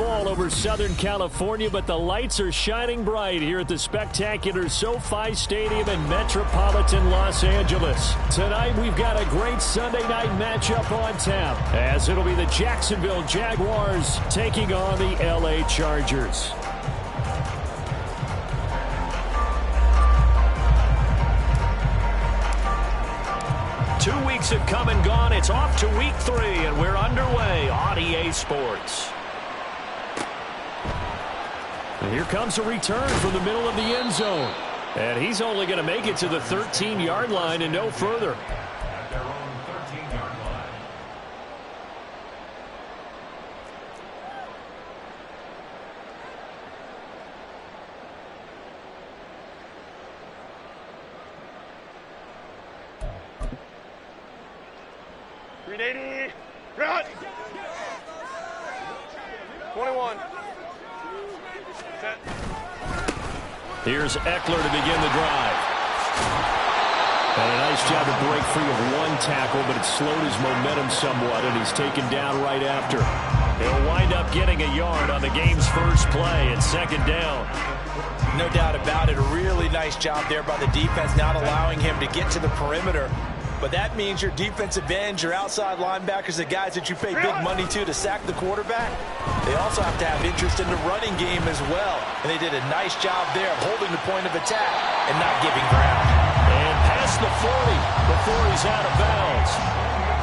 fall over Southern California, but the lights are shining bright here at the spectacular SoFi Stadium in metropolitan Los Angeles. Tonight, we've got a great Sunday night matchup on tap, as it'll be the Jacksonville Jaguars taking on the LA Chargers. Two weeks have come and gone. It's off to week 3, and we're underway on EA Sports. And here comes a return from the middle of the end zone. And he's only going to make it to the 13-yard line and no further. At their own 13-yard line. Run! 21. Set. Here's Eckler to begin the drive. And a nice job to break free of one tackle, but it slowed his momentum somewhat, and he's taken down right after. He'll wind up getting a yard on the game's first play at second down. No doubt about it. A really nice job there by the defense, not allowing him to get to the perimeter. But that means your defensive ends, your outside linebackers, the guys that you pay big money to sack the quarterback, they also have to have interest in the running game as well. And they did a nice job there of holding the point of attack and not giving ground. And past the 40 before he's out of bounds.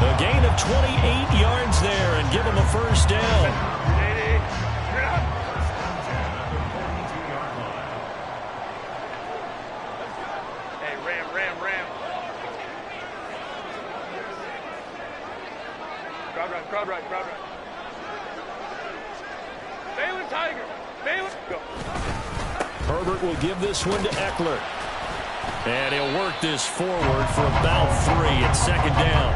A gain of 28 yards there and give him a first down. Hey, ram. Crowd right. Balin Tiger. Balin, go. Herbert will give this one to Eckler. And he'll work this forward for about 3 at second down.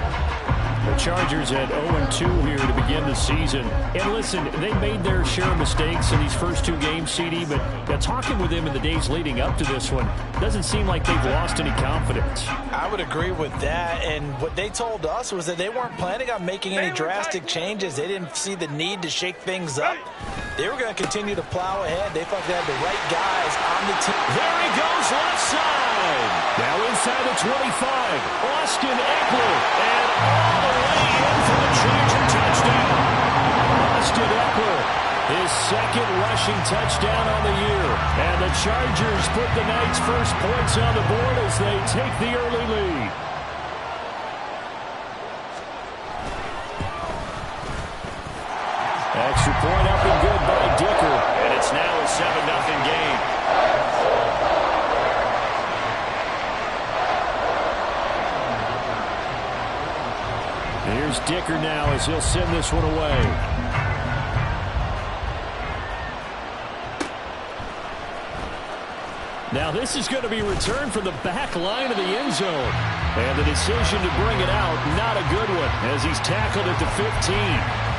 The Chargers had 0-2 here to begin the season. And listen, they made their share of mistakes in these first 2 games, CD, but talking with them in the days leading up to this one, doesn't seem like they've lost any confidence. I would agree with that, and what they told us was that they weren't planning on making any drastic changes. They didn't see the need to shake things up. They were going to continue to plow ahead. They thought they had the right guys on the team. There he goes, left side. Now inside the 25, Austin Eckler, and all the way in for the Charger touchdown. Austin Eckler, his second rushing touchdown on the year. And the Chargers put the night's first points on the board as they take the early lead. Extra point up and good by Dicker. And it's now a 7-0 game. Here's Dicker now as he'll send this one away. Now this is going to be returned from the back line of the end zone. And the decision to bring it out, not a good one, as he's tackled at the 15.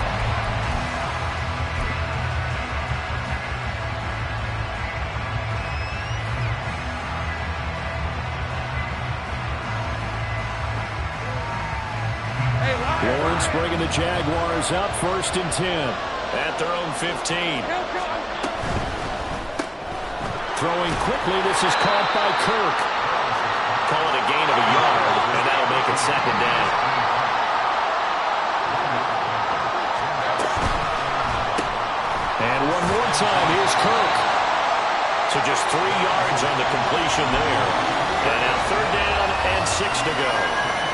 Lawrence bringing the Jaguars up 1st and 10 at their own 15. Throwing quickly, this is caught by Kirk. Call it a gain of a yard, and that'll make it second down. And one more time, here's Kirk. So just 3 yards on the completion there. And now 3rd down and 6 to go.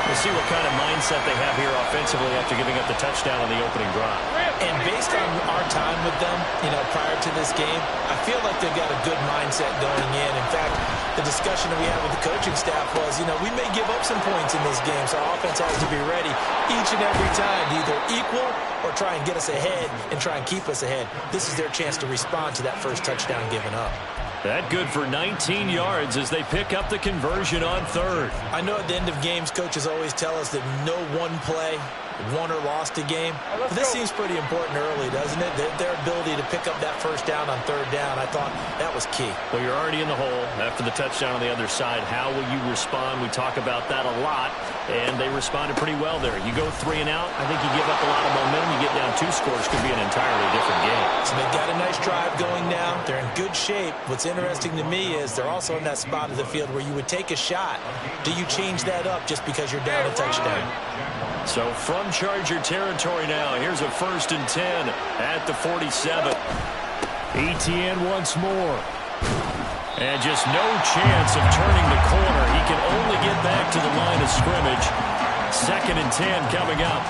We'll see what kind of mindset they have here offensively after giving up the touchdown on the opening drive. And based on our time with them, prior to this game, I feel like they've got a good mindset going in. In fact, the discussion that we had with the coaching staff was, we may give up some points in this game, so our offense has to be ready each and every time to either equal or try and get us ahead and try and keep us ahead. This is their chance to respond to that first touchdown given up. That good for 19 yards as they pick up the conversion on 3rd. I know at the end of games, coaches always tell us that no one play won or lost a game. But this seems pretty important early, doesn't it? Their ability to pick up that first down on third down, I thought that was key. Well, you're already in the hole after the touchdown on the other side. How will you respond? We talk about that a lot, and they responded pretty well there. You go 3 and out, I think you give up a lot of momentum. You get down 2 scores, could be an entirely different game. So they've got a nice drive going now. They're in good shape. What's interesting to me is they're also in that spot of the field where you would take a shot. Do you change that up just because you're down a touchdown? So from Charger territory now, here's a 1st and 10 at the 47. Etienne once more. And just no chance of turning the corner. He can only get back to the line of scrimmage. 2nd and 10 coming up.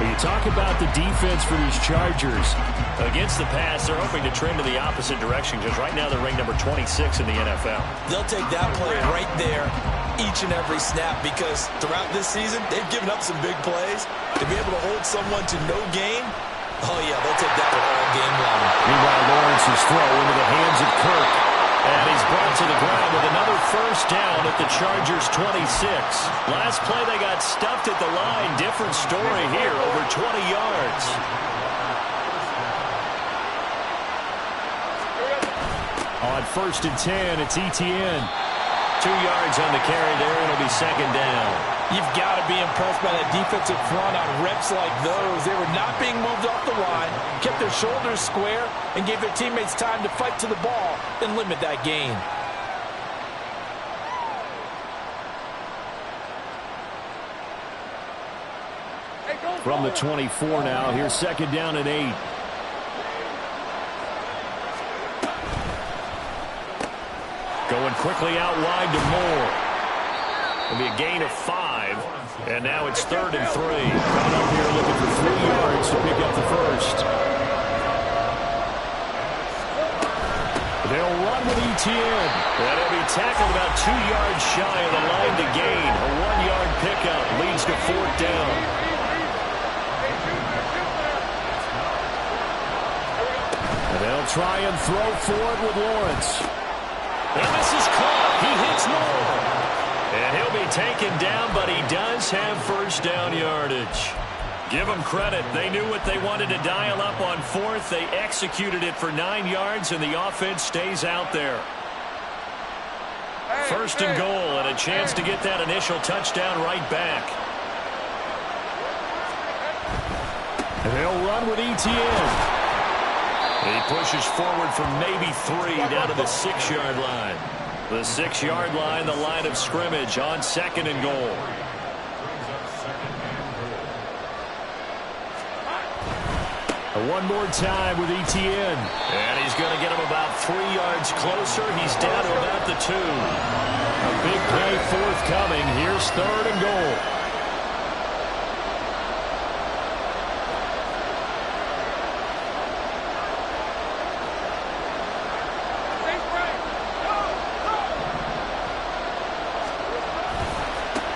When you talk about the defense for these Chargers, against the pass, they're hoping to trend in the opposite direction because right now they're ranked number 26 in the NFL. They'll take that play right there each and every snap because throughout this season, they've given up some big plays. To be able to hold someone to no gain, oh yeah, they'll take that one all game long. Meanwhile, Lawrence's throw into the hands of Kirk. And he's brought to the ground with another 1st down at the Chargers 26. Last play they got stuffed at the line. Different story here, over 20 yards. On 1st and 10, it's Etienne. 2 yards on the carry there, and it'll be 2nd down. You've got to be impressed by that defensive front on reps like those. They were not being moved off the line, kept their shoulders square, and gave their teammates time to fight to the ball and limit that gain. From the 24 now, here's 2nd down and 8. Going quickly out wide to Moore. It'll be a gain of 5. And now it's 3rd and 3. Coming up here looking for 3 yards to pick up the 1st. They'll run with Etienne. And he'll be tackled about 2 yards shy of the line to gain. A 1-yard pickup leads to 4th down. And they'll try and throw forward with Lawrence. And this is caught. He hits Moore. And he'll be taken down, but he does have 1st down yardage. Give them credit. They knew what they wanted to dial up on 4th. They executed it for 9 yards, and the offense stays out there. 1st and goal, and a chance to get that initial touchdown right back. And they'll run with Etienne. He pushes forward for maybe 3 down to the 6-yard line. The 6-yard line, the line of scrimmage on 2nd and goal. One more time with Etienne. And he's going to get him about 3 yards closer. He's down to about the 2. A big play forthcoming. Here's 3rd and goal.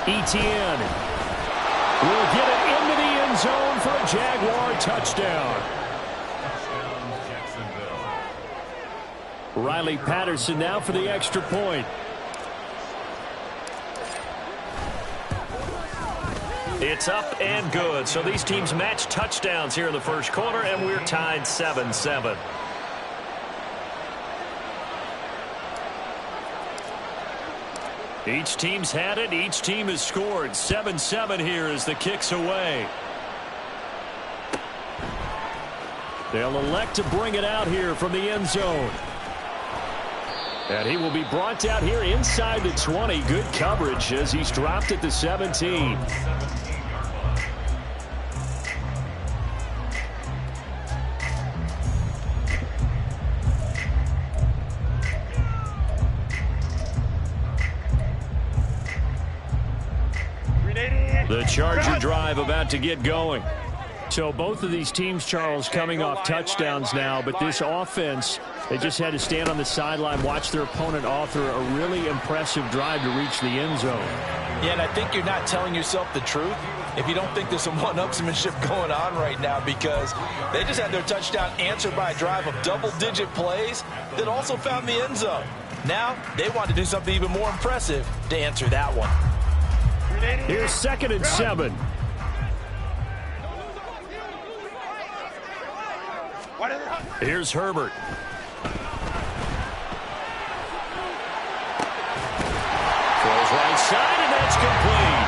Etienne will get it into the end zone for a Jaguar touchdown. Riley Patterson now for the extra point. It's up and good. So these teams match touchdowns here in the 1st quarter, and we're tied 7-7. Each team's had it. Each team has scored. 7-7 here as the kick's away. They'll elect to bring it out here from the end zone. And he will be brought out here inside the 20. Good coverage as he's dropped at the 17. The Charger drive about to get going. So both of these teams, Charles, coming off touchdowns now, but this offense, they just had to stand on the sideline, watch their opponent author a really impressive drive to reach the end zone. Yeah, and I think you're not telling yourself the truth if you don't think there's some one-upsmanship going on right now, because they just had their touchdown answered by a drive of double-digit plays that also found the end zone. Now they want to do something even more impressive to answer that one. Here's 2nd and 7. Here's Herbert. Throws right side, and that's complete.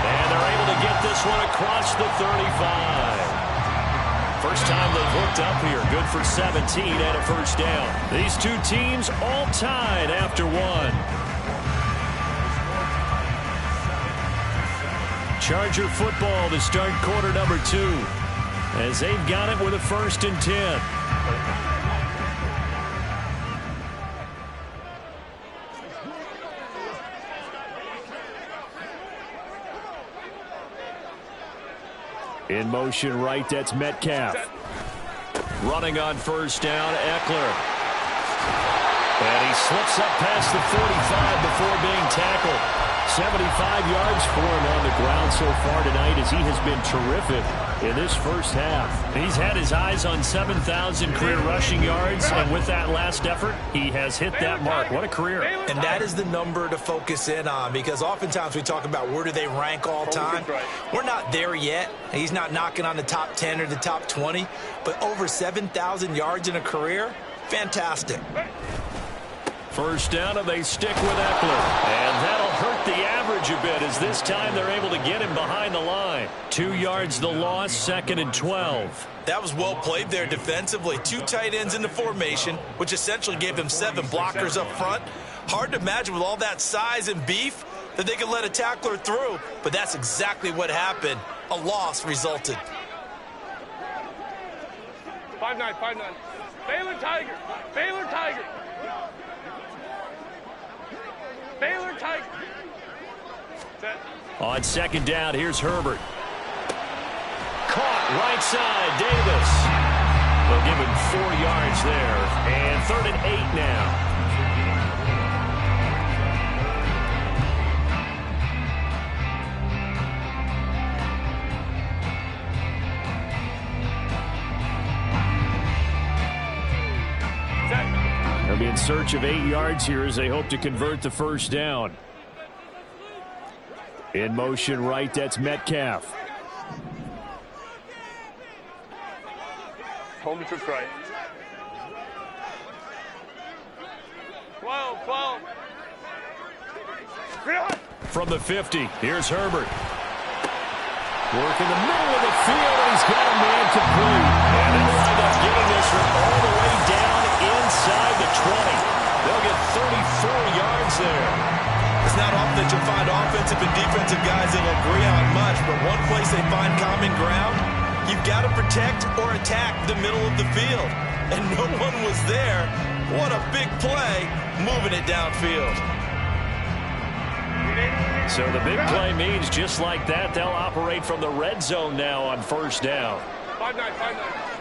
And they're able to get this one across the 35. First time they've hooked up here. Good for 17 and a first down. These two teams all tied after one. Charger football to start quarter number 2. As they've got it with a 1st and 10. In motion right, that's Metcalf. Running on first down, Eckler. And he slips up past the 45 before being tackled. 75 yards for him on the ground so far tonight as he has been terrific in this first half. He's had his eyes on 7,000 career rushing yards, and with that last effort, he has hit that mark. What a career. And that is the number to focus in on, because oftentimes we talk about where do they rank all time. We're not there yet. He's not knocking on the top 10 or the top 20, but over 7,000 yards in a career, fantastic. First down, and they stick with Eckler. And that'll hurt the average a bit, as this time they're able to get him behind the line. 2 yards the loss, 2nd and 12. That was well played there defensively. 2 tight ends in the formation, which essentially gave them 7 blockers up front. Hard to imagine with all that size and beef that they could let a tackler through, but that's exactly what happened. A loss resulted. 5-9, 5-9. Baylor Tiger. Baylor Tiger. Baylor Tiger. Set. On second down, here's Herbert. Caught right side, Davis. They'll give him 4 yards there. And 3rd and 8 now. They'll be in search of 8 yards here as they hope to convert the first down. In motion right, that's Metcalf. Hold me to right. 12, 12. From the 50, here's Herbert. Work in the middle of the field, and he's got a man complete. And they'll wind up getting this one all the way down inside the 20. They'll get 34 yards there. It's not often that you'll find offensive and defensive guys that will agree on much, but one place they find common ground, you've got to protect or attack the middle of the field. And no one was there. What a big play, moving it downfield. So the big play means just like that, they'll operate from the red zone now on first down. 5-9, 5-9.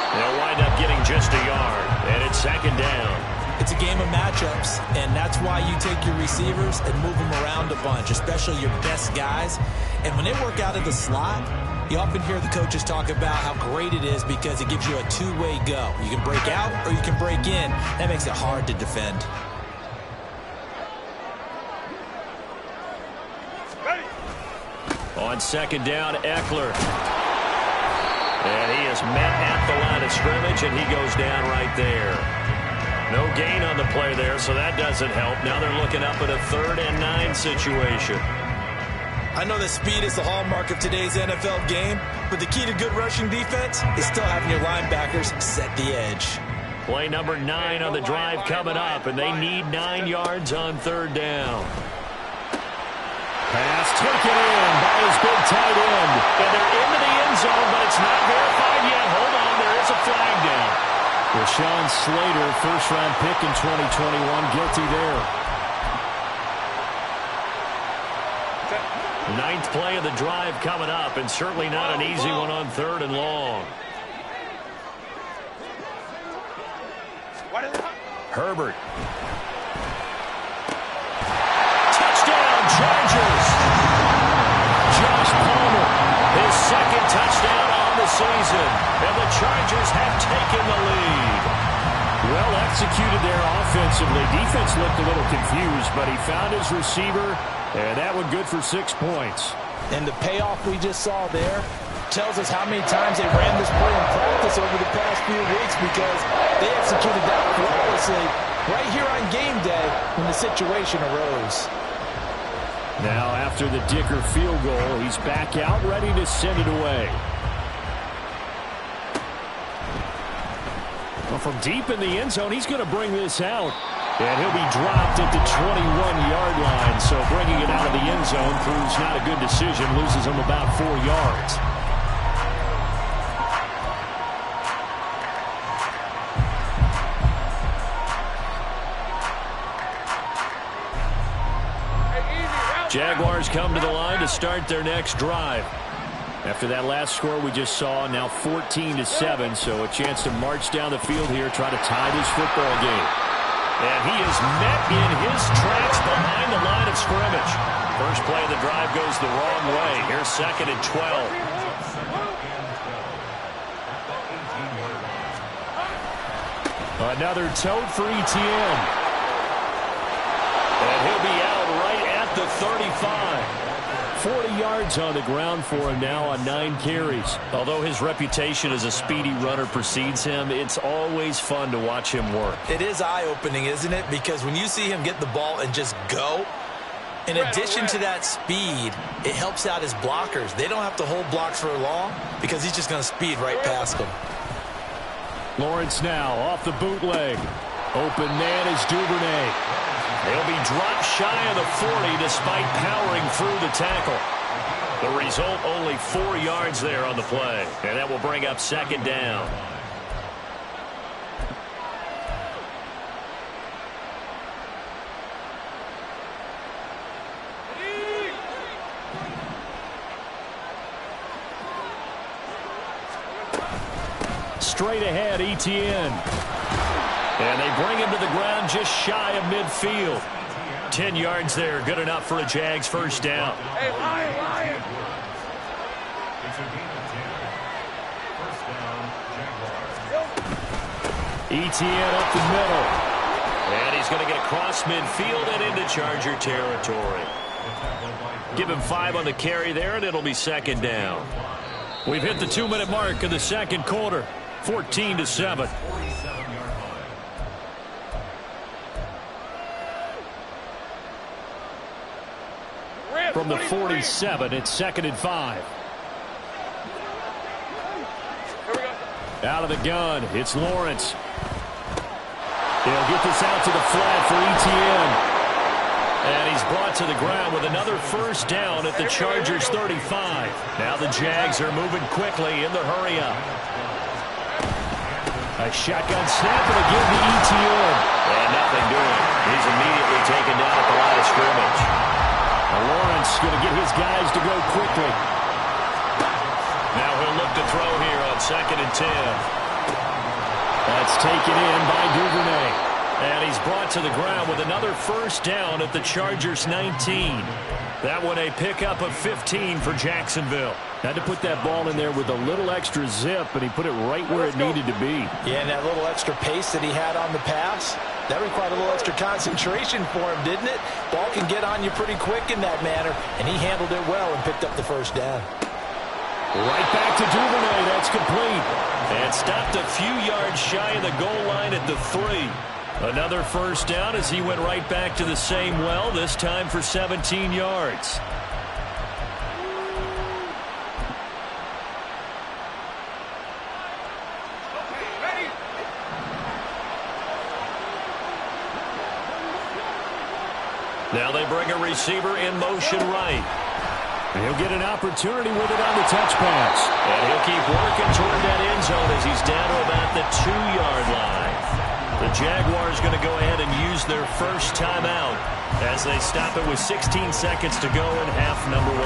They'll wind up getting just a yard, and it's second down. It's a game of matchups, and that's why you take your receivers and move them around a bunch, especially your best guys. And when they work out of the slot, you often hear the coaches talk about how great it is because it gives you a two-way go. You can break out or you can break in. That makes it hard to defend. Ready. On second down, Eckler. And he is met at the line of scrimmage, and he goes down right there. No gain on the play there, so that doesn't help. Now they're looking up at a 3rd and 9 situation. I know that speed is the hallmark of today's NFL game, but the key to good rushing defense is still having your linebackers set the edge. Play number 9 on the drive coming up, and they need 9 yards on 3rd down. Pass taken in by his big tight end. And they're into the end zone, but it's not verified yet. Hold on, there is a flag down. Rashawn Slater, first-round pick in 2021, guilty there. 9th play of the drive coming up, and certainly not an easy one on 3rd and long. Herbert. Touchdown, Chargers. Josh Palmer, his 2nd touchdown on the season, and the Chargers have taken the lead. Well executed there offensively. Defense looked a little confused, but he found his receiver And that one good for 6 points. And the payoff we just saw there tells us how many times they ran this play in practice over the past few weeks, because they executed that flawlessly right here on game day when the situation arose. Now after the Dicker field goal, he's back out ready to send it away. Well, from deep in the end zone, he's going to bring this out. And he'll be dropped at the 21-yard line. So bringing it out of the end zone proves not a good decision. Loses him about 4 yards. Jaguars come to the line to start their next drive. After that last score we just saw, now 14-7, so a chance to march down the field here, try to tie this football game. And he is met in his tracks behind the line of scrimmage. First play of the drive goes the wrong way. Here's 2nd and 12. Another tote for Etienne. And he'll be out right at the 35. 40 yards on the ground for him now on 9 carries. Although his reputation as a speedy runner precedes him, it's always fun to watch him work. It is eye-opening, isn't it? Because when you see him get the ball and just go, in addition to that speed, it helps out his blockers. They don't have to hold blocks for long because he's just going to speed right past them. Lawrence now off the bootleg. Open man is Duvernay. He'll be dropped shy of the 40 despite powering through the tackle. The result, only 4 yards there on the play. And that will bring up 2nd down. Straight ahead, Etienne. And they bring him to the ground just shy of midfield. 10 yards there, good enough for a Jags first down. Hey, Lion! It's a gain of 10. First down, Jaguars. Etienne up the middle. And he's going to get across midfield and into Charger territory. Give him 5 on the carry there, and it'll be 2nd down. We've hit the 2-minute mark of the second quarter. 14-7. From the 47, it's 2nd and 5. Out of the gun, it's Lawrence. He'll get this out to the flat for Etienne. And he's brought to the ground with another first down at the Chargers 35. Now the Jags are moving quickly in the hurry-up. A shotgun snap and again to Etienne. And nothing doing. He's immediately taken down at the line of scrimmage. Lawrence going to get his guys to go quickly. Now he'll look to throw here on 2nd and 10. That's taken in by Duvernay. And he's brought to the ground with another first down at the Chargers 19. That one a pickup of 15 for Jacksonville. Had to put that ball in there with a little extra zip, and he put it right where it needed to be. Yeah, and that little extra pace that he had on the pass, that required a little extra concentration for him, didn't it? Ball can get on you pretty quick in that manner, and he handled it well and picked up the first down. Right back to Duvernay. That's complete. And stopped a few yards shy of the goal line at the 3. Another first down as he went right back to the same well, this time for 17 yards. Now they bring a receiver in motion right. And he'll get an opportunity with it on the touch pass. And he'll keep working toward that end zone as he's down to about the 2-yard line. The Jaguars going to go ahead and use their first timeout as they stop it with 16 seconds to go in half number 1.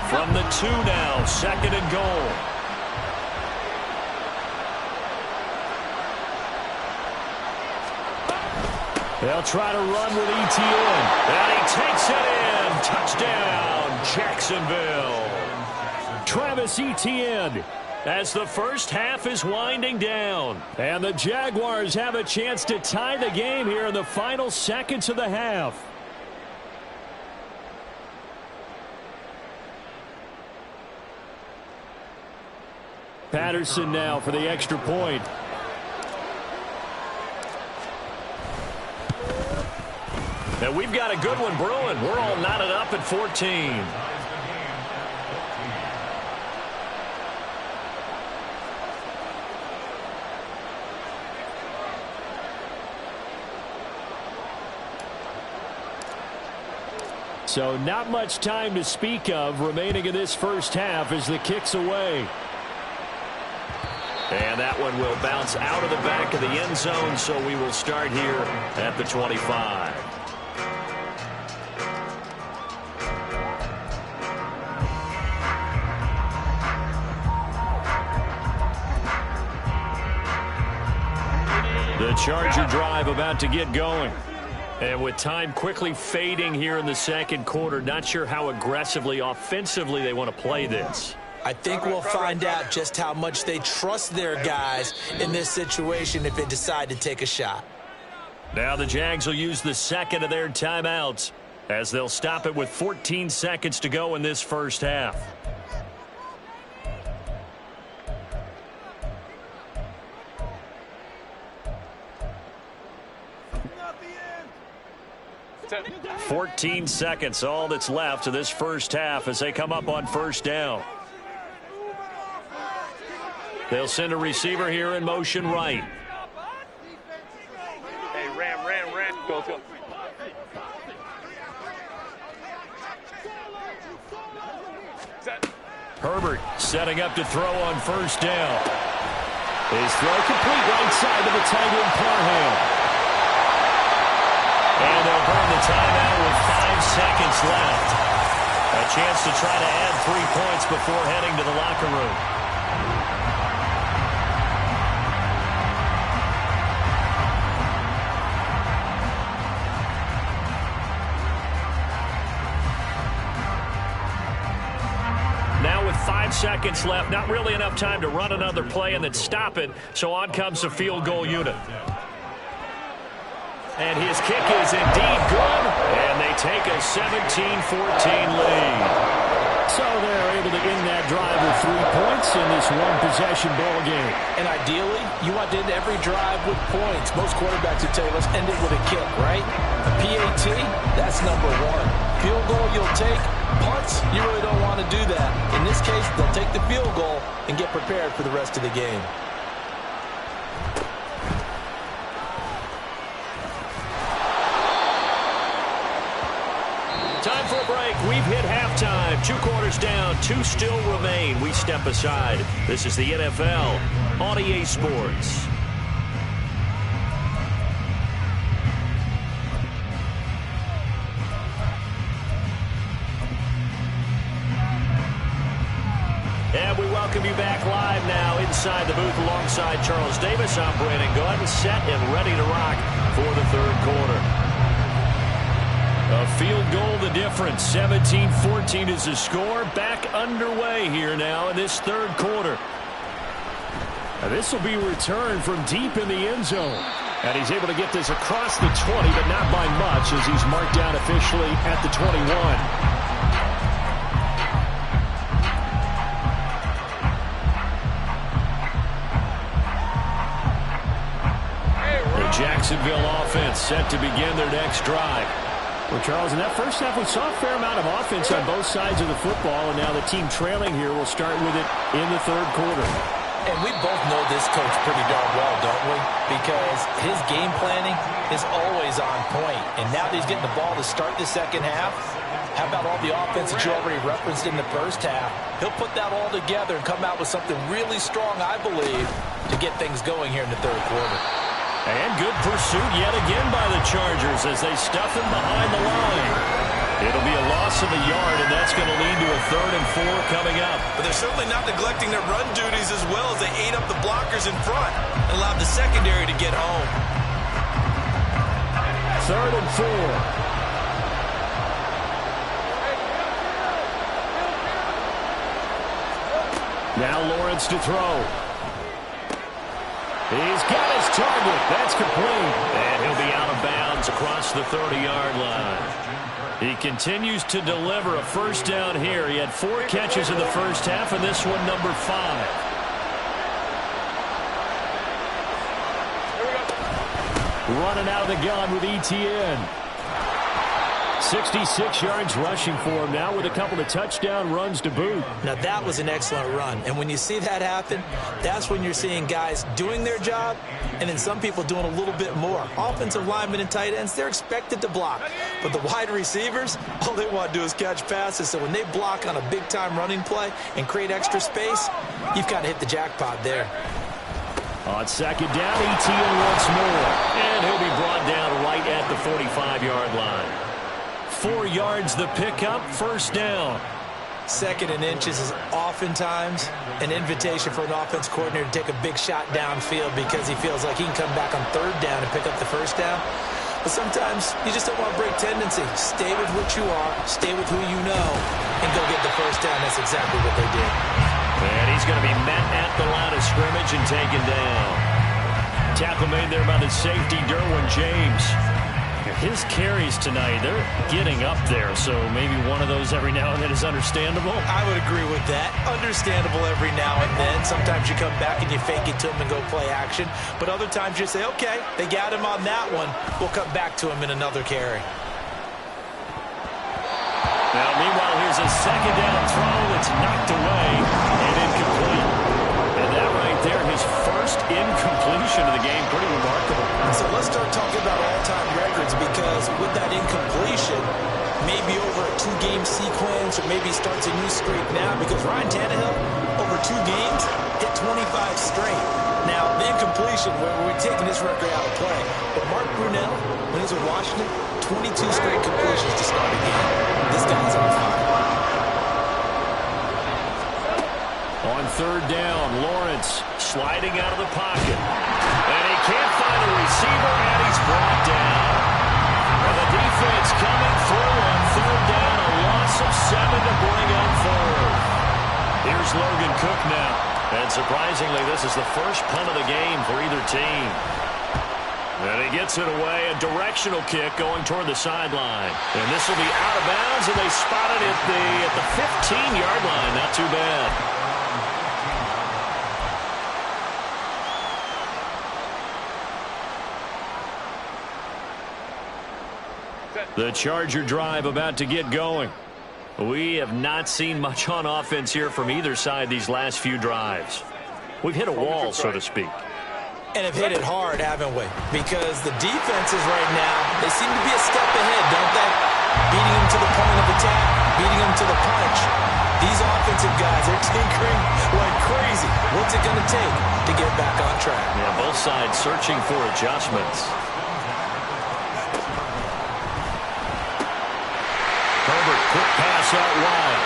From the 2 now, 2nd and goal. They'll try to run with Etienne. And he takes it in. Touchdown, Jacksonville. Travis Etienne as the first half is winding down. And the Jaguars have a chance to tie the game here in the final seconds of the half. Patterson now for the extra point. And we've got a good one brewing. We're all knotted up at 14. So not much time to speak of remaining in this first half as the kick's away. And that one will bounce out of the back of the end zone, so we will start here at the 25. The Charger drive about to get going. And with time quickly fading here in the second quarter, not sure how aggressively, offensively they want to play this. I think we'll find out just how much they trust their guys in this situation if they decide to take a shot. Now the Jags will use the second of their timeouts as they'll stop it with 14 seconds to go in this first half. Ten. 14 seconds, all that's left of this first half as they come up on first down. They'll send a receiver here in motion right. Hey, ram. Go. Set. Herbert setting up to throw on first down. His throw complete right side to the Tiger and Parham. And they'll burn the timeout with 5 seconds left. A chance to try to add 3 points before heading to the locker room. Now with 5 seconds left, not really enough time to run another play and then stop it, so on comes the field goal unit. And his kick is indeed good, and they take a 17-14 lead. So they're able to end that drive with 3 points in this one-possession ball game. And ideally, you want to end every drive with points. Most quarterbacks would tell you, let's end it with a kick, right? A PAT, that's number 1. Field goal you'll take. Punts, you really don't want to do that. In this case, they'll take the field goal and get prepared for the rest of the game. Time for a break. We've hit halftime. 2 quarters down. 2 still remain. We step aside. This is the NFL on EA Sports. And we welcome you back live now inside the booth alongside Charles Davis. I'm Brandon Gaudin, set and ready to rock for the third quarter. A field goal the difference. 17-14 is the score. Back underway here now in this third quarter. Now this will be returned from deep in the end zone. And he's able to get this across the 20, but not by much as he's marked down officially at the 21. Jacksonville offense set to begin their next drive. Well, Charles, in that first half, we saw a fair amount of offense on both sides of the football, and now the team trailing here will start with it in the third quarter. And we both know this coach pretty darn well, don't we? Because his game planning is always on point. And now that he's getting the ball to start the second half, how about all the offense that you already referenced in the first half? He'll put that all together and come out with something really strong, I believe, to get things going here in the third quarter. And good pursuit yet again by the Chargers as they stuff him behind the line. It'll be a loss of the yard, and that's going to lead to a 3rd and 4 coming up. But they're certainly not neglecting their run duties as well as they ate up the blockers in front and allowed the secondary to get home. 3rd and 4. Now Lawrence to throw. He's got his target. That's complete. And he'll be out of bounds across the 30-yard line. He continues to deliver a first down here. He had 4 catches in the first half, and this one number 5. Running out of the gun with Etienne. 66 yards rushing for him now with a couple of touchdown runs to boot. Now that was an excellent run. And when you see that happen, that's when you're seeing guys doing their job and then some people doing a little bit more. Offensive linemen and tight ends, they're expected to block. But the wide receivers, all they want to do is catch passes. So when they block on a big-time running play and create extra space, you've got to hit the jackpot there. On second down, Etienne once more. And he'll be brought down right at the 45-yard line. 4 yards the pickup, first down. Second and inches is oftentimes an invitation for an offense coordinator to take a big shot downfield because he feels like he can come back on third down and pick up the first down. But sometimes you just don't want to break tendency. Stay with what you are, stay with who you know, and go get the first down. That's exactly what they did. And he's going to be met at the line of scrimmage and taken down. Tackle made there by the safety, Derwin James. His carries tonight, they're getting up there, so maybe one of those every now and then is understandable. I would agree with that. Understandable every now and then. Sometimes you come back and you fake it to him and go play action. But other times you say, okay, they got him on that one. We'll come back to him in another carry. Now, meanwhile, here's a second down throw that's knocked away and incomplete. And that right there, his first incompletion of the game, pretty remarkable. So let's start talking about all-time records because with that incompletion, maybe over a 2-game sequence or maybe starts a new streak now because Ryan Tannehill, over 2 games, hit 25 straight. Now, the incompletion, we're taking this record out of play. But Mark Brunell, when he was with Washington, 22 straight completions to start a game. This guy's on fire. On third down, Lawrence sliding out of the pocket. And he can't find a receiver, and he's brought down. And the defense coming through on third down, a loss of 7 to bring up third. Here's Logan Cook now. And surprisingly, this is the first punt of the game for either team. And he gets it away, a directional kick going toward the sideline. And this will be out of bounds, and they spot it at the 15-yard line. Not too bad. The Charger drive about to get going. We have not seen much on offense here from either side these last few drives. We've hit a wall, so to speak. And have hit it hard, haven't we? Because the defenses right now, they seem to be a step ahead, don't they? Beating them to the point of attack, beating them to the punch. These offensive guys are tinkering like crazy. What's it going to take to get back on track? Yeah, both sides searching for adjustments. Herbert, quick pass out wide.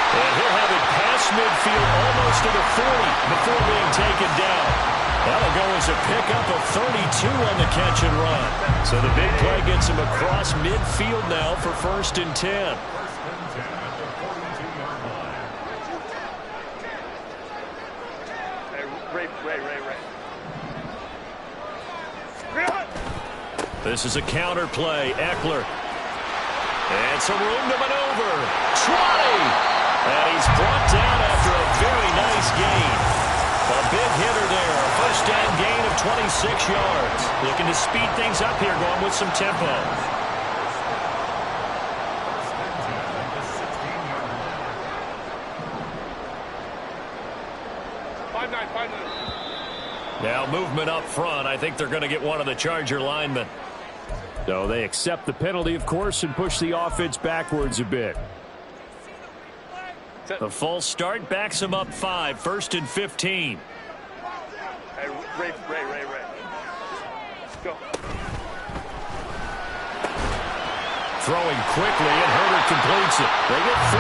And he'll have it past midfield almost to the 40 before being taken down. That'll go as a pickup of 32 on the catch and run. So the big play gets him across midfield now for 1st and 10. This is a counter play. Eckler. And some room to maneuver. 20. And he's brought down after a very nice gain. A big hitter there. A first down gain of 26 yards. Looking to speed things up here, going with some tempo. Now movement up front. I think they're going to get one of the Charger linemen. So they accept the penalty, of course, and push the offense backwards a bit. The false start backs him up 5, 1st and 15. Hey, Ray. Go. Throwing quickly, and Herbert completes it. They get 14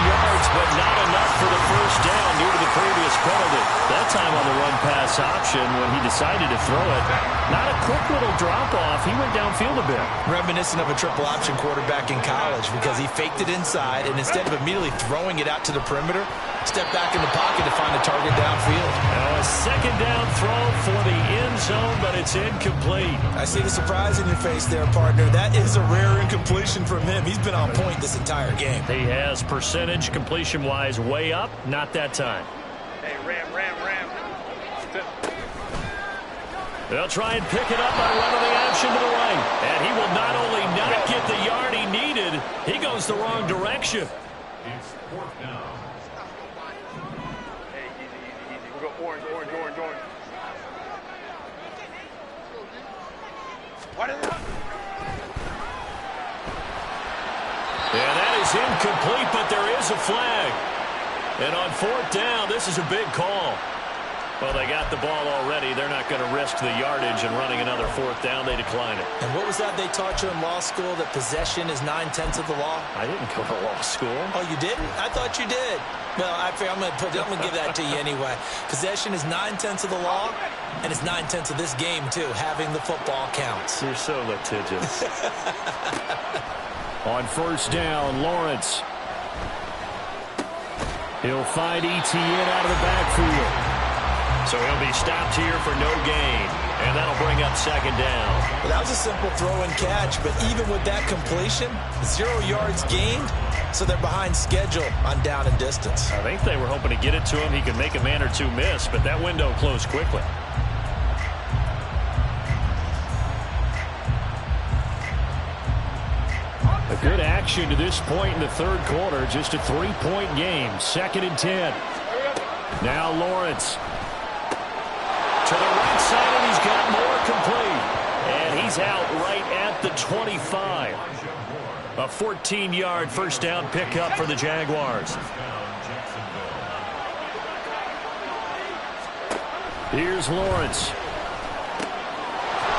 yards, but not enough for the first down due to the previous penalty. That time on the run-pass option when he decided to throw it. Not a quick little drop-off. He went downfield a bit. Reminiscent of a triple option quarterback in college because he faked it inside, and instead of immediately throwing it out to the perimeter, step back in the pocket to find a target downfield. Now a second down throw for the end zone, but it's incomplete. I see the surprise in your face there, partner. That is a rare incompletion from him. He's been on point this entire game. He has percentage completion-wise way up, not that time. Hey, Ram. They'll try and pick it up by running the option to the right. And he will not only not get the yard he needed, he goes the wrong direction. It's fourth down. Hey, easy. We'll go orange. What is that? Yeah, that is incomplete, but there is a flag. And on fourth down, this is a big call. Well, they got the ball already. They're not going to risk the yardage and running another fourth down. They decline it. And what was that they taught you in law school, that possession is 9/10 of the law? I didn't go to law school. Oh, you didn't? I thought you did. Well, I'm going to give that to you anyway. Possession is 9/10 of the law, and it's 9/10 of this game, too. Having the football counts. You're so litigious. On first down, Lawrence. He'll find Etienne out of the backfield. So he'll be stopped here for no gain. And that'll bring up second down. Well, that was a simple throw and catch, but even with that completion, 0 yards gained, so they're behind schedule on down and distance. I think they were hoping to get it to him. He could make a man or two miss, but that window closed quickly. A good action to this point in the third quarter. Just a 3-point game. 2nd and 10. Now Lawrence. To the right side, and he's got more complete. And he's out right at the 25. A 14-yard first down pickup for the Jaguars. Here's Lawrence.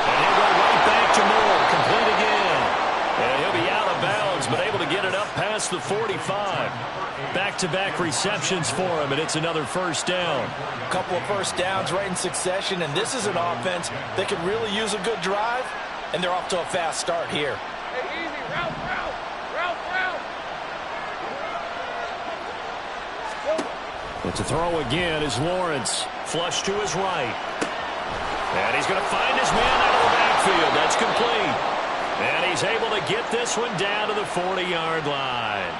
And he'll go right back to Moore. Complete again. And he'll be out of bounds, but able to get it up past the 45. Back-to-back receptions for him, and it's another first down. A couple of first downs right in succession, and this is an offense that can really use a good drive, and they're off to a fast start here. Hey, easy. Route. And to throw again is Lawrence. Flush to his right. And he's going to find his man out of the backfield. That's complete. And he's able to get this one down to the 40-yard line.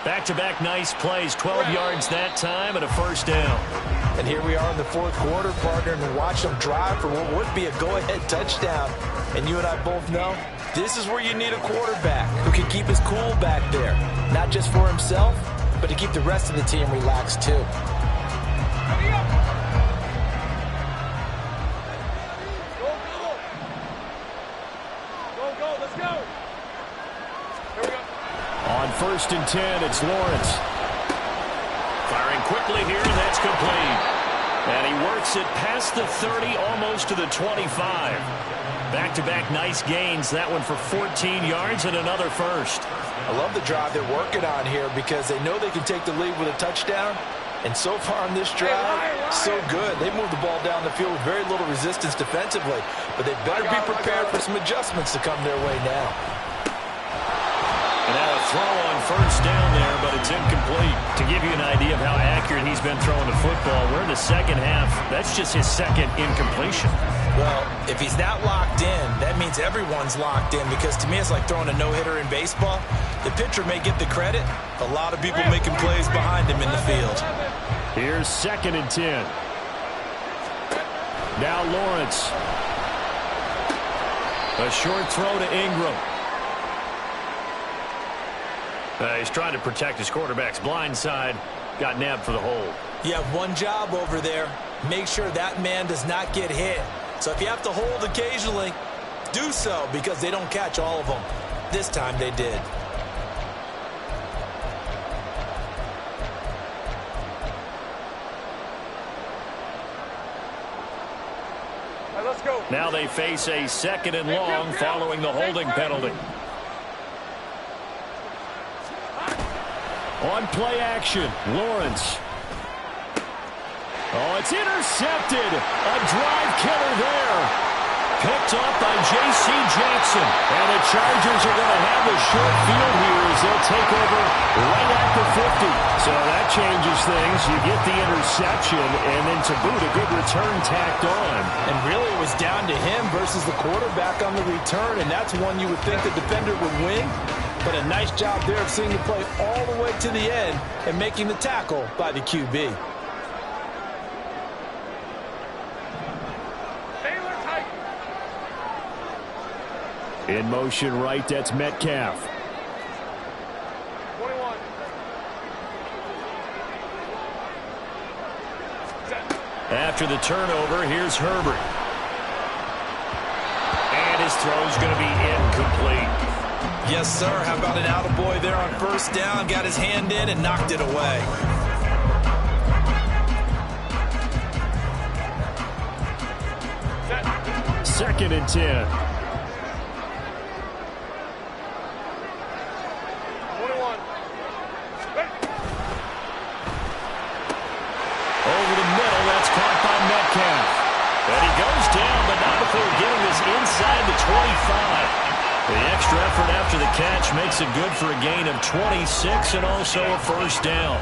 Back-to-back nice plays, 12 yards that time, and a first down. And here we are in the fourth quarter, partner, and watch them drive for what would be a go-ahead touchdown. And you and I both know this is where you need a quarterback who can keep his cool back there, not just for himself, but to keep the rest of the team relaxed too. Go, let's go. Here we go. On 1st and 10, it's Lawrence. Firing quickly here, and that's complete. And he works it past the 30, almost to the 25. Back-to-back nice gains. That one for 14 yards and another first. I love the drive they're working on here because they know they can take the lead with a touchdown. And so far on this drive, so good. They moved the ball down the field with very little resistance defensively. But they better be prepared for some adjustments to come their way now. And now a throw on first down there, but it's incomplete. To give you an idea of how accurate he's been throwing the football, we're in the second half. That's just his second incompletion. Well, if he's not locked in, that means everyone's locked in, because to me it's like throwing a no-hitter in baseball. The pitcher may get the credit, a lot of people making plays behind him in the field. Here's 2nd and 10. Now Lawrence. A short throw to Ingram. He's trying to protect his quarterback's blind side. Got nabbed for the hold. You have one job over there. Make sure that man does not get hit. So if you have to hold occasionally, do so, because they don't catch all of them. This time they did. All right, let's go. Now they face a 2nd and long following the holding penalty. On play action, Lawrence. Oh, it's intercepted. A drive killer there. Picked off by J.C. Jackson. And the Chargers are going to have the short field here as they'll take over right at the 50. So that changes things. You get the interception, and then to boot, a good return tacked on. And really it was down to him versus the quarterback on the return, and that's one you would think the defender would win. But a nice job there of seeing the play all the way to the end and making the tackle by the QB. In motion right, that's Metcalf. 21. After the turnover, here's Herbert. And his throw's going to be incomplete. Yes, sir. How about an attaboy there on first down? Got his hand in and knocked it away. Second and 10. And he goes down, but not before getting this inside the 25. The extra effort after the catch makes it good for a gain of 26 and also a first down.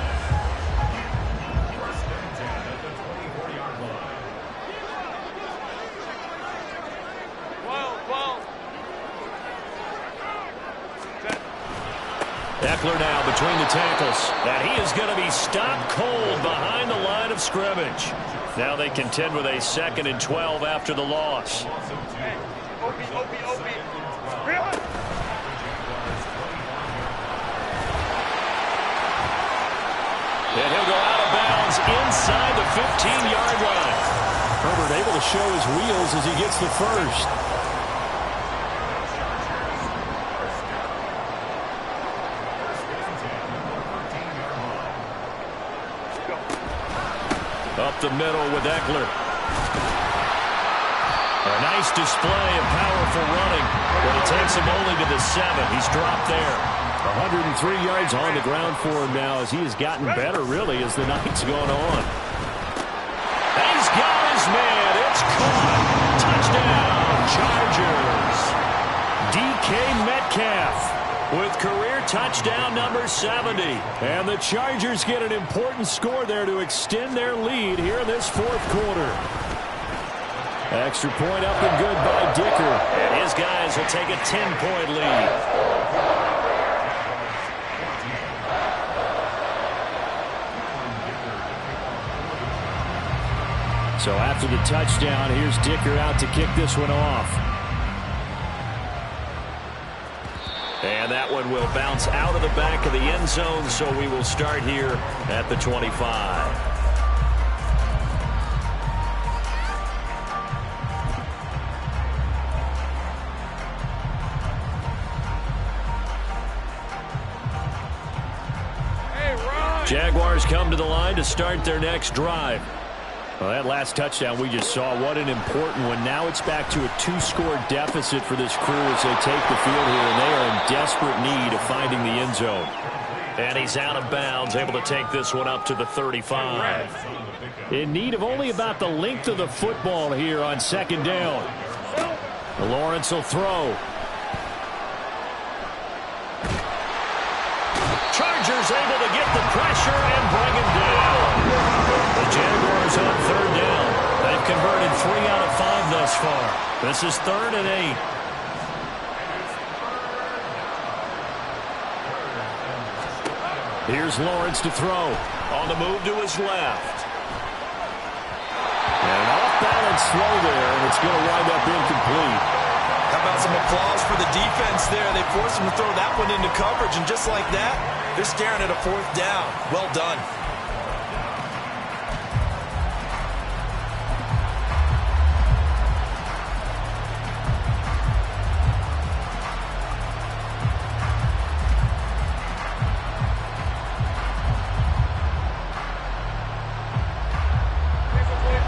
Eckler now between the tackles. And he is going to be stopped cold behind the line of scrimmage. Now they contend with a 2nd and 12 after the loss. And he'll go out of bounds inside the 15-yard line. Herbert able to show his wheels as he gets the first. Up the middle with Eckler. A nice display of powerful running, but it takes him only to the 7. He's dropped there. 103 yards on the ground for him now as he has gotten better, really, as the night's gone on. And he's got his man. It's caught. Touchdown, Chargers. DK Metcalf with career touchdown number 70. And the Chargers get an important score there to extend their lead here in this 4th quarter. Extra point up and good by Dicker. And his guys will take a 10-point lead. So after the touchdown, here's Dicker out to kick this one off. And that one will bounce out of the back of the end zone, so we will start here at the 25. Jaguars come to the line to start their next drive. Well, that last touchdown we just saw, what an important one. Now it's back to a 2-score deficit for this crew as they take the field here, and they are in desperate need of finding the end zone. And he's out of bounds, able to take this one up to the 35. In need of only about the length of the football here on 2nd down. Lawrence will throw. Chargers able to get the pressure and bring him down. The Jaguars on 3rd down. They've converted 3 out of 5 thus far. This is 3rd and 8. Here's Lawrence to throw. On the move to his left. And an off-balance throw there, and it's going to wind up incomplete. How about some applause for the defense there? They forced him to throw that one into coverage, and just like that, they're staring at a 4th down. Well done.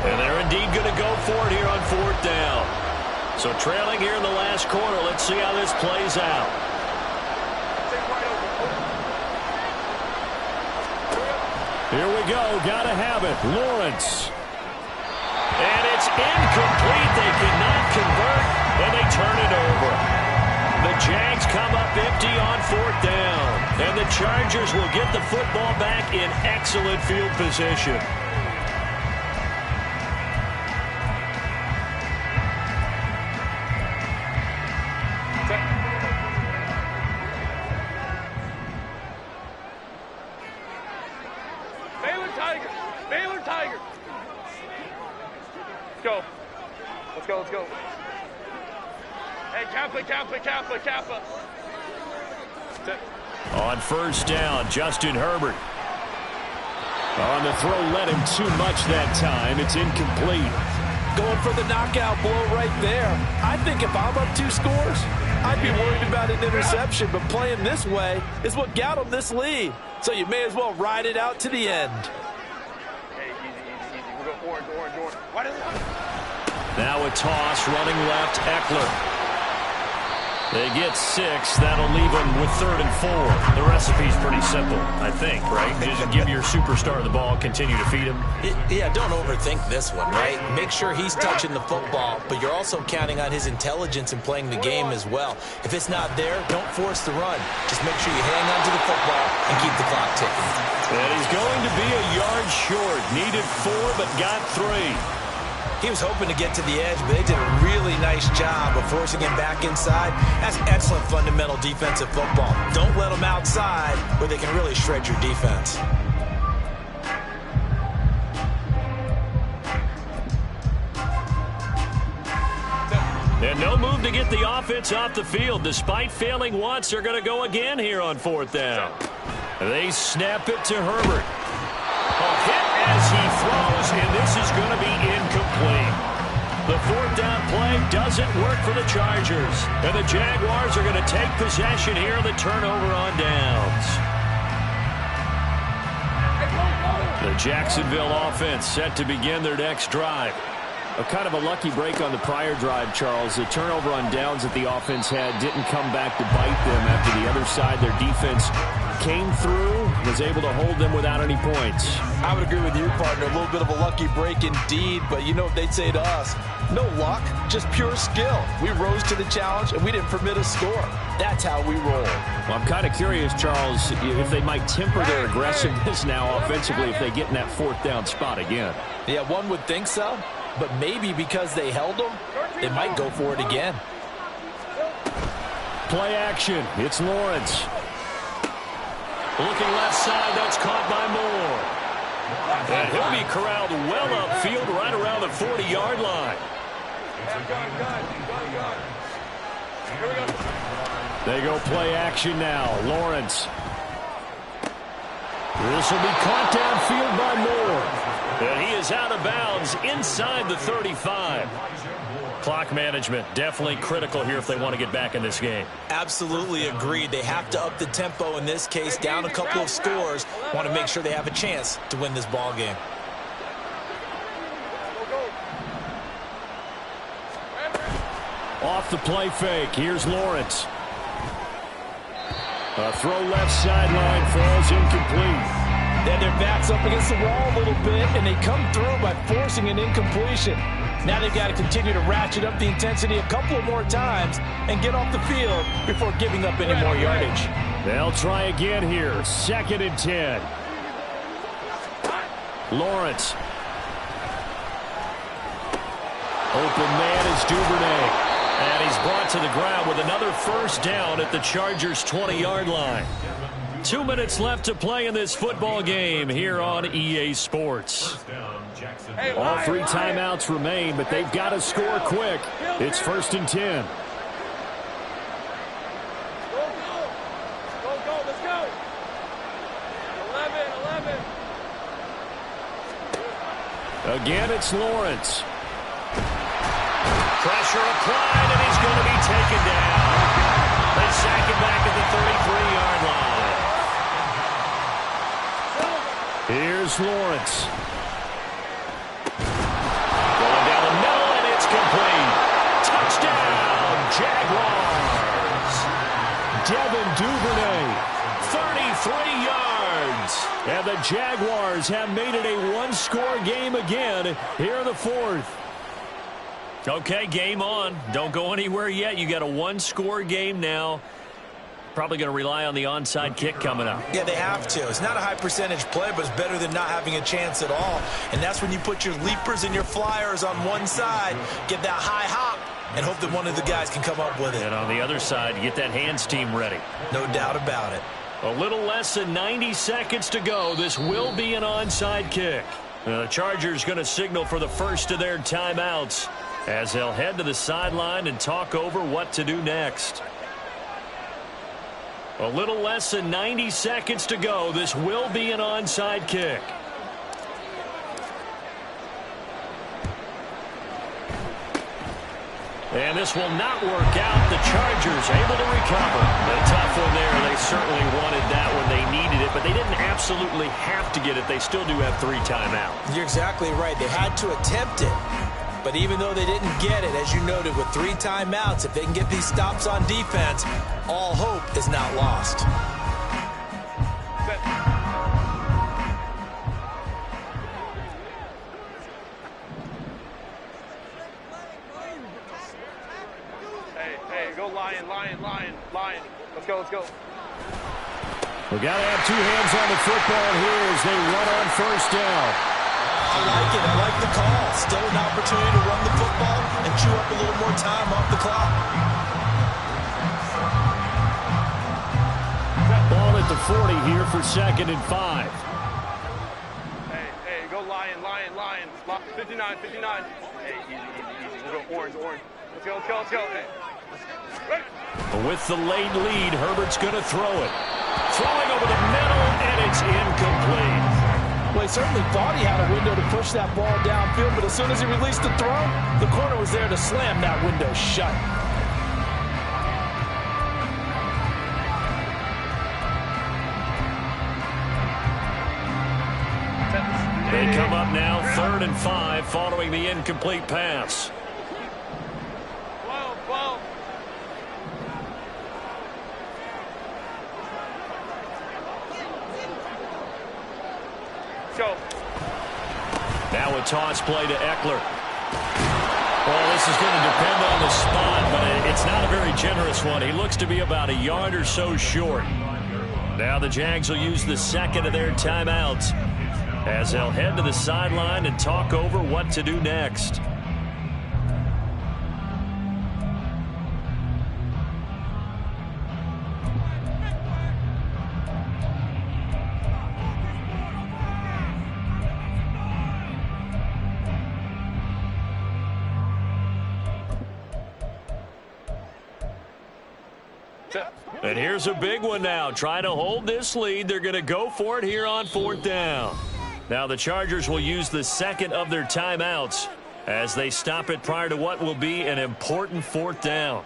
And they're indeed going to go for it here on 4th down. So trailing here in the last quarter, let's see how this plays out. Here we go. Got to have it. Lawrence. And it's incomplete. They cannot convert, and they turn it over. The Jags come up empty on 4th down, and the Chargers will get the football back in excellent field position. Baylor Tiger. Let's go. Let's go, let's go. Hey, Kappa. On 1st down, Justin Herbert. On the throw, led him too much that time. It's incomplete. Going for the knockout blow right there. I think if I'm up 2 scores, I'd be worried about an interception, but playing this way is what got him this lead. So you may as well ride it out to the end. Hey, easy. We're going orange. Why does it? Now a toss, running left, Eckler. They get 6. That'll leave them with 3rd and 4. The recipe's pretty simple, I think, right? Just give your superstar the ball, continue to feed him. Yeah, don't overthink this one, right? Make sure he's touching the football, but you're also counting on his intelligence in playing the game as well. If it's not there, don't force the run. Just make sure you hang on to the football and keep the clock ticking. And he's going to be a yard short. Needed 4, but got 3. He was hoping to get to the edge, but they did a really nice job of forcing him back inside. That's excellent fundamental defensive football. Don't let them outside where they can really shred your defense. And no move to get the offense off the field. Despite failing once, they're going to go again here on 4th down. They snap it to Herbert. A hit as he throws, and this is going to be incomplete. The 4th down play doesn't work for the Chargers. And the Jaguars are going to take possession here, the turnover on downs. The Jacksonville offense set to begin their next drive. A kind of a lucky break on the prior drive, Charles. The turnover on downs that the offense had didn't come back to bite them after the other side. Their defense came through, was able to hold them without any points. I would agree with you, partner. A little bit of a lucky break indeed, but you know what they'd say to us? No luck, just pure skill. We rose to the challenge, and we didn't permit a score. That's how we roll. Well, I'm kind of curious, Charles, if they might temper their aggressiveness now offensively if they get in that 4th down spot again. Yeah, one would think so, but maybe because they held them, they might go for it again. Play action. It's Lawrence. Looking left side, that's caught by Moore. And he'll be corralled well upfield right around the 40-yard line. Here we go. They go play action now. Lawrence. This will be caught downfield by Moore. And he is out of bounds inside the 35. Clock management definitely critical here if they want to get back in this game. Absolutely agreed. They have to up the tempo in this case, down a couple of scores. Want to make sure they have a chance to win this ball game. Off the play fake. Here's Lawrence. A throw left sideline falls incomplete. Then their back's up against the wall a little bit, and they come through by forcing an incompletion. Now they've got to continue to ratchet up the intensity a couple of more times and get off the field before giving up any more yardage. They'll try again here. 2nd and 10. Lawrence. Open man is Duvernay. And he's brought to the ground with another 1st down at the Chargers' 20-yard line. 2 minutes left to play in this football game here on EA Sports. All 3 timeouts remain, but they've got to score quick. It's 1st and 10. Go, let's go. 11. Again, it's Lawrence. Pressure applied, and he's going to be taken down. They sack him back at the 33-yard line. Here's Lawrence. Going down the middle, and it's complete. Touchdown, Jaguars. Devin Duvernay 33 yards. And the Jaguars have made it a one-score game again here in the fourth. Okay, game on. Don't go anywhere yet. You got a one-score game now. Probably going to rely on the onside kick coming up. Yeah, they have to. It's not a high percentage play, but it's better than not having a chance at all. And that's when you put your leapers and your flyers on one side, get that high hop, and hope that one of the guys can come up with it. And on the other side, you get that hands team ready. No doubt about it. A little less than 90 seconds to go. This will be an onside kick. The Chargers going to signal for the first of their timeouts as they'll head to the sideline and talk over what to do next. A little less than 90 seconds to go. This will be an onside kick. And this will not work out. The Chargers able to recover. A tough one there. They certainly wanted that when they needed it, but they didn't absolutely have to get it. They still do have 3 timeouts. You're exactly right. They had to attempt it. But even though they didn't get it, as you noted, with 3 timeouts, if they can get these stops on defense, all hope is not lost. Hey, go Lion. Let's go. We got to have 2 hands on the football here as they run on first down. I like it. I like the call. Still an opportunity to run the football and chew up a little more time off the clock. Ball at the 40 here for 2nd and 5. Hey, go Lion. 59. Hey, easy. We'll go orange. Let's go. Hey. Ready? With the late lead, Herbert's going to throw it. Throwing over the middle, and it's incomplete. Well, he certainly thought he had a window to push that ball downfield, but as soon as he released the throw, the corner was there to slam that window shut. They come up now, 3rd and 5, following the incomplete pass. Whoa. Go. Now a toss play to Eckler. Well, this is going to depend on the spot, but it's not a very generous one. He looks to be about a yard or so short. Now the Jags will use the 2nd of their timeouts as they'll head to the sideline and talk over what to do next. And here's a big one now. Trying to hold this lead. They're going to go for it here on 4th down. Now the Chargers will use the 2nd of their timeouts as they stop it prior to what will be an important 4th down.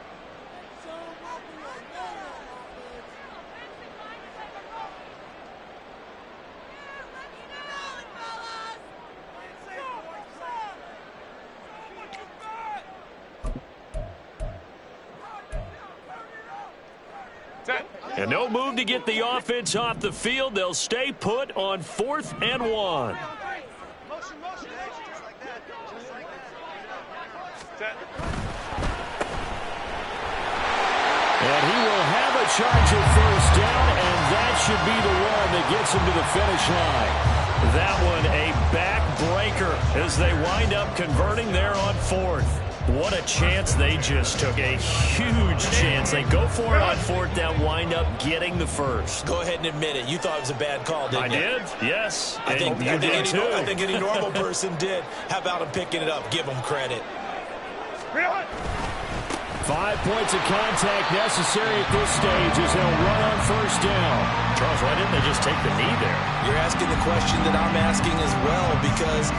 And no move to get the offense off the field. They'll stay put on 4th and 1. And he will have a Charger first down, and that should be the one that gets him to the finish line. That one a backbreaker as they wind up converting there on 4th. What a chance they just took. A huge chance. They go for it on 4th down, wind up getting the first. Go ahead and admit it. You thought it was a bad call, didn't you? I did, yes. I think any normal person did. How about him picking it up? Give him credit. 5 points of contact necessary at this stage as they'll run on first down. Charles, why didn't they just take the knee there? You're asking the question that I'm asking as well, because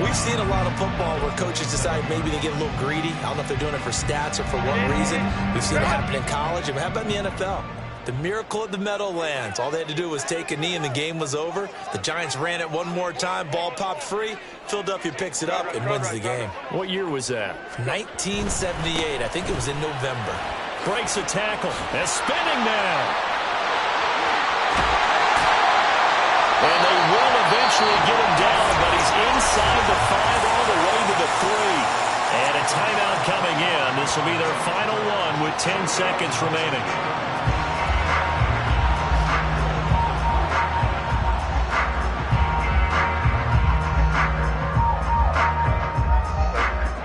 we've seen a lot of football where coaches decide maybe they get a little greedy. I don't know if they're doing it for stats or for what reason. We've seen it happen in college. And how about in the NFL? The miracle at the Meadowlands. All they had to do was take a knee and the game was over. The Giants ran it one more time. Ball popped free. Philadelphia picks it up and wins the game. What year was that? 1978. I think it was in November. Breaks a tackle. And spinning now. eventually get him down, but he's inside the 5 all the way to the 3. And a timeout coming in. This will be their final one with 10 seconds remaining.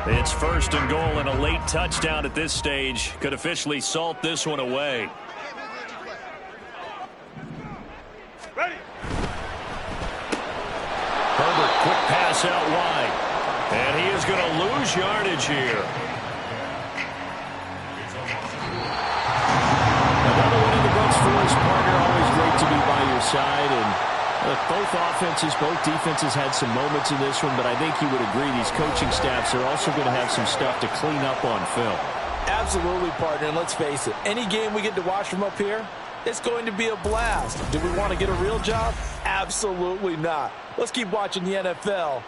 It's first and goal, and a late touchdown at this stage could officially salt this one away. Ready. Herbert, quick pass out wide. And he is going to lose yardage here. Another one in the books for his partner. Always great to be by your side. And look, both offenses, both defenses had some moments in this one, but I think you would agree these coaching staffs are also going to have some stuff to clean up on film. Absolutely, partner. And let's face it, any game we get to watch from up here, it's going to be a blast. Do we want to get a real job? Absolutely not. Let's keep watching the NFL